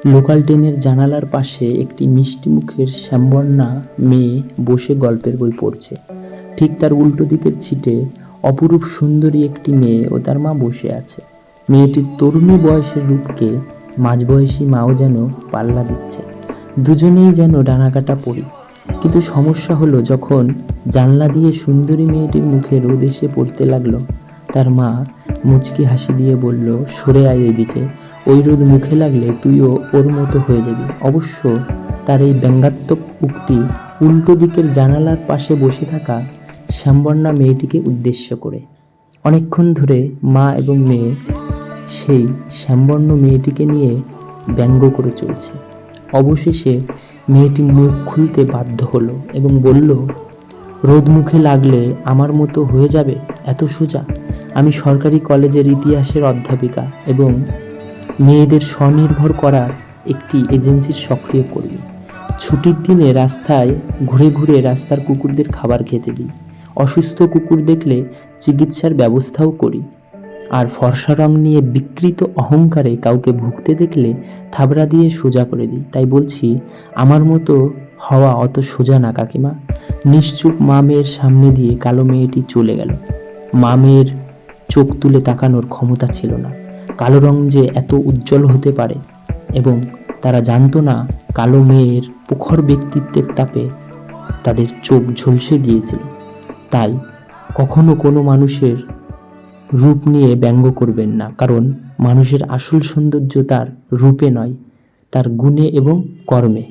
Local ট্রেনের জানালার পাশে একটি মিষ্টি মুখের শ্যামবর্ণা মেয়ে বসে গল্পের বই পড়ছে। ঠিক তার উল্টো দিকের সিটে অপরূপ সুন্দরী একটি মেয়ে ও তার মা বসে আছে। মেয়েটির তরুণী বয়সের রূপকে মাঝবয়সী মাও যেন পাল্লা দিচ্ছে। দুজনেই যেন ডানাকাটা পড়ি। কিন্তু সমস্যা হলো, যখন জানলা দিয়ে সুন্দরী মেয়েটির মুখে রোদ এসে পড়তে লাগলো, তার মা মুচকি হাসি দিয়ে বলল, সরে আয় এদিকে, ওই রোদ মুখে লাগলে তুইও ওর মতো হয়ে যাবি। অবশ্য তার এই ব্যঙ্গাত্মক উক্তি উল্টো দিকের জানালার পাশে বসে থাকা শ্যামবর্ণা মেয়েটিকে উদ্দেশ্য করে। অনেকক্ষণ ধরে মা এবং মেয়ে সেই শ্যামবর্ণ মেয়েটিকে নিয়ে ব্যঙ্গ করে চলছে। অবশেষে মেয়েটি মুখ খুলতে বাধ্য হলো এবং বলল, রোদ মুখে লাগলে আমার মতো হয়ে যাবে এত সোজা? আমি সরকারি কলেজের ইতিহাসের অধ্যাপিকা এবং মেয়েদের স্বনির্ভর করার একটি এজেন্সির সক্রিয় কর্মী। ছুটির দিনে রাস্তায় ঘুরে ঘুরে রাস্তার কুকুরদের খাবার খেতে দিই। অসুস্থ কুকুর দেখলে চিকিৎসার ব্যবস্থাও করি। আর ফর্সা রং নিয়ে বিকৃত অহংকারে কাউকে ভুগতে দেখলে থাবড়া দিয়ে সোজা করে দিই। তাই বলছি, আমার মতো হওয়া অত সোজা না কাকিমা। নিশ্চুপ মা মেয়ের সামনে দিয়ে কালো মেয়েটি চলে গেল। মা মেয়ের চোখ তুলে তাকানোর ক্ষমতা ছিল না। কালো রং যে এত উজ্জ্বল হতে পারে, এবং তারা জানতো না কালো মেয়ের প্রখর ব্যক্তিত্বের তাপে তাদের চোখ ঝলসে গিয়েছিল। তাই কখনো কোনো মানুষের রূপ নিয়ে ব্যঙ্গ করবেন না, কারণ মানুষের আসল সৌন্দর্য তার রূপে নয়, তার গুণে এবং কর্মে।